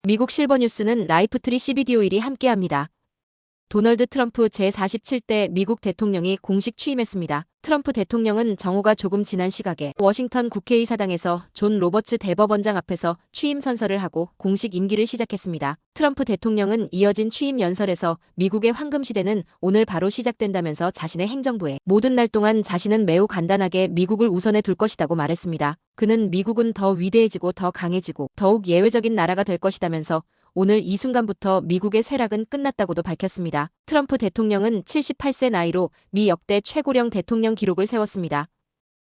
미국 실버뉴스는 라이프트리 CBD 오일이 함께합니다. 도널드 트럼프 제47대 미국 대통령이 공식 취임했습니다. 트럼프 대통령은 정오가 조금 지난 시각에 워싱턴 국회의사당에서 존 로버츠 대법원장 앞에서 취임 선서를 하고 공식 임기를 시작했습니다. 트럼프 대통령은 이어진 취임 연설에서 미국의 황금시대는 오늘 바로 시작된다면서 자신의 행정부에 모든 날 동안 자신은 매우 간단하게 미국을 우선에 둘 것이라고 말했습니다. 그는 미국은 더 위대해지고 더 강해지고 더욱 예외적인 나라가 될 것이라면서 오늘 이 순간부터 미국의 쇠락은 끝났다고도 밝혔습니다. 트럼프 대통령은 78세 나이로 미 역대 최고령 대통령 기록을 세웠습니다.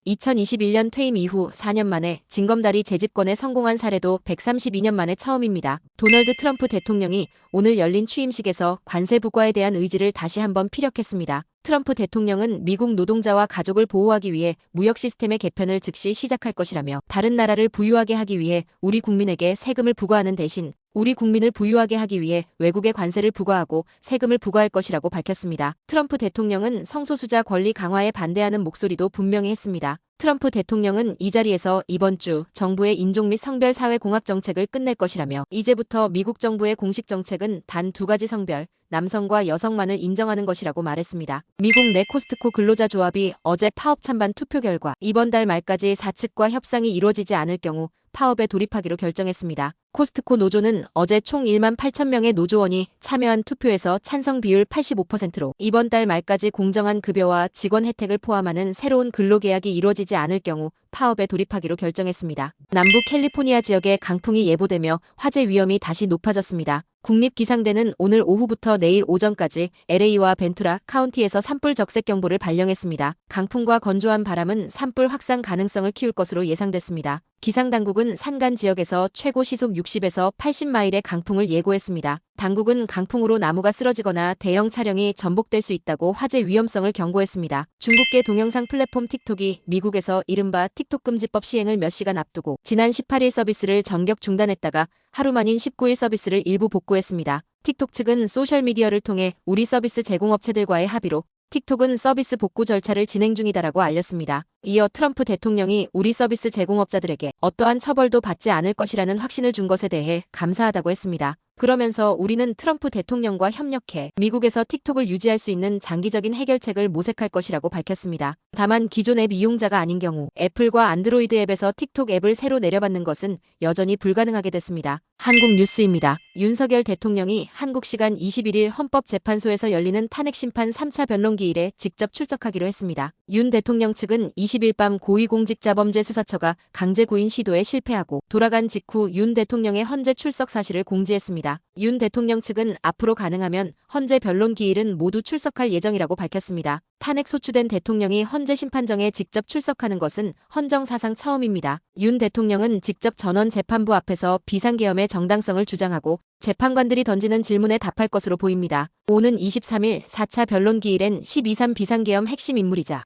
2021년 퇴임 이후 4년 만에 징검다리 재집권에 성공한 사례도 132년 만에 처음입니다. 도널드 트럼프 대통령이 오늘 열린 취임식에서 관세 부과에 대한 의지를 다시 한번 피력했습니다. 트럼프 대통령은 미국 노동자와 가족을 보호하기 위해 무역 시스템의 개편을 즉시 시작할 것이라며 다른 나라를 부유하게 하기 위해 우리 국민에게 세금을 부과하는 대신 우리 국민을 부유하게 하기 위해 외국에 관세를 부과하고 세금을 부과할 것이라고 밝혔습니다. 트럼프 대통령은 성소수자 권리 강화에 반대하는 목소리도 분명히 했습니다. 트럼프 대통령은 이 자리에서 이번 주 정부의 인종 및 성별 사회 공학 정책을 끝낼 것이라며 이제부터 미국 정부의 공식 정책은 단 두 가지 성별, 남성과 여성만을 인정하는 것이라고 말했습니다. 미국 내 코스트코 근로자 조합이 어제 파업 찬반 투표 결과 이번 달 말까지 사측과 협상이 이루어지지 않을 경우 파업에 돌입하기로 결정했습니다. 코스트코 노조는 어제 총 1만 8천 명의 노조원이 참여한 투표에서 찬성 비율 85%로 이번 달 말까지 공정한 급여와 직원 혜택을 포함하는 새로운 근로계약이 이루어지지 않을 경우 파업에 돌입하기로 결정했습니다. 남부 캘리포니아 지역에 강풍이 예보되며 화재 위험이 다시 높아졌습니다. 국립기상대는 오늘 오후부터 내일 오전까지 LA와 벤투라 카운티에서 산불 적색경보를 발령했습니다. 강풍과 건조한 바람은 산불 확산 가능성을 키울 것으로 예상됐습니다. 기상당국은 산간 지역에서 최고 시속 60에서 80마일의 강풍을 예고했습니다. 당국은 강풍으로 나무가 쓰러지거나 대형 차량이 전복될 수 있다고 화재 위험성을 경고했습니다. 중국계 동영상 플랫폼 틱톡이 미국에서 이른바 틱톡 금지법 시행을 몇 시간 앞두고 지난 18일 서비스를 전격 중단했다가 하루 만인 19일 서비스를 일부 복구했습니다. 틱톡 측은 소셜미디어를 통해 우리 서비스 제공업체들과의 합의로 틱톡은 서비스 복구 절차를 진행 중이다라고 알렸습니다. 이어 트럼프 대통령이 우리 서비스 제공업자들에게 어떠한 처벌도 받지 않을 것이라는 확신을 준 것에 대해 감사하다고 했습니다. 그러면서 우리는 트럼프 대통령과 협력해 미국에서 틱톡을 유지할 수 있는 장기적인 해결책을 모색할 것이라고 밝혔습니다. 다만 기존 앱 이용자가 아닌 경우 애플과 안드로이드 앱에서 틱톡 앱을 새로 내려받는 것은 여전히 불가능하게 됐습니다. 한국 뉴스입니다. 윤석열 대통령이 한국 시간 21일 헌법재판소에서 열리는 탄핵심판 3차 변론기일에 직접 출석하기로 했습니다. 윤 대통령 측은 20일 밤 고위공직자범죄수사처가 강제 구인 시도에 실패하고 돌아간 직후 윤 대통령의 헌재 출석 사실을 공지했습니다. 윤 대통령 측은 앞으로 가능하면 헌재 변론 기일은 모두 출석할 예정이라고 밝혔습니다. 탄핵 소추된 대통령이 헌재 심판정에 직접 출석하는 것은 헌정 사상 처음입니다. 윤 대통령은 직접 전원 재판부 앞에서 비상계엄의 정당성을 주장하고 재판관들이 던지는 질문에 답할 것으로 보입니다. 오는 23일 4차 변론 기일엔 12.3 비상계엄 핵심 인물이자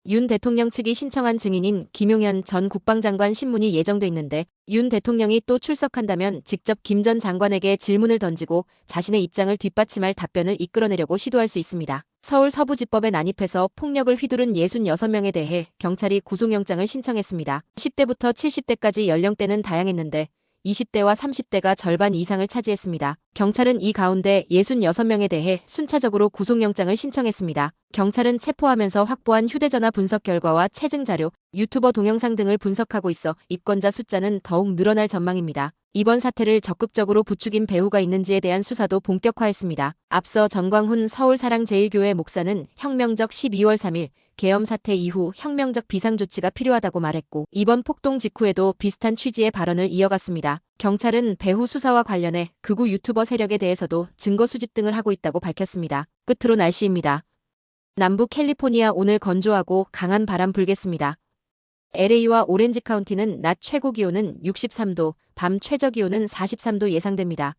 윤 대통령 측이 신청한 증인인 김용현 전 국방장관 신문이 예정돼 있는데 윤 대통령이 또 출석한다면 직접 김 전 장관에게 질문을 던지고 자신의 입장을 뒷받침할 답변을 이끌어내려고 시도할 수 있습니다. 서울 서부지법에 난입해서 폭력을 휘두른 66명에 대해 경찰이 구속영장을 신청했습니다. 10대부터 70대까지 연령대는 다양했는데 20대와 30대가 절반 이상을 차지했습니다. 경찰은 이 가운데 66명에 대해 순차적으로 구속영장을 신청했습니다. 경찰은 체포하면서 확보한 휴대전화 분석 결과와 체증자료, 유튜버 동영상 등을 분석하고 있어 입건자 숫자는 더욱 늘어날 전망입니다. 이번 사태를 적극적으로 부추긴 배후가 있는지에 대한 수사도 본격화했습니다. 앞서 전광훈 서울사랑제일교회 목사는 혁명적 12월 3일 계엄 사태 이후 혁명적 비상조치가 필요하다고 말했고 이번 폭동 직후에도 비슷한 취지의 발언을 이어갔습니다. 경찰은 배후 수사와 관련해 극우 유튜버 세력에 대해서도 증거 수집 등을 하고 있다고 밝혔습니다. 끝으로 날씨입니다. 남부 캘리포니아 오늘 건조하고 강한 바람 불겠습니다. LA와 오렌지 카운티는 낮 최고 기온은 63도, 밤 최저 기온은 43도 예상됩니다.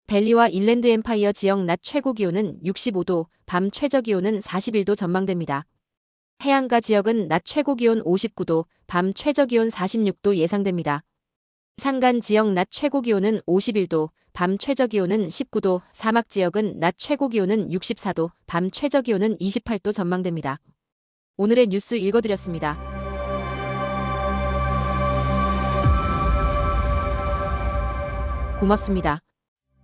벨리와 인랜드 엠파이어 지역 낮 최고 기온은 65도, 밤 최저 기온은 41도 전망됩니다. 해안가 지역은 낮 최고 기온 59도, 밤 최저 기온 46도 예상됩니다. 산간 지역 낮 최고 기온은 51도, 밤 최저 기온은 19도, 사막 지역은 낮 최고 기온은 64도, 밤 최저 기온은 28도 전망됩니다. 오늘의 뉴스 읽어드렸습니다. 고맙습니다.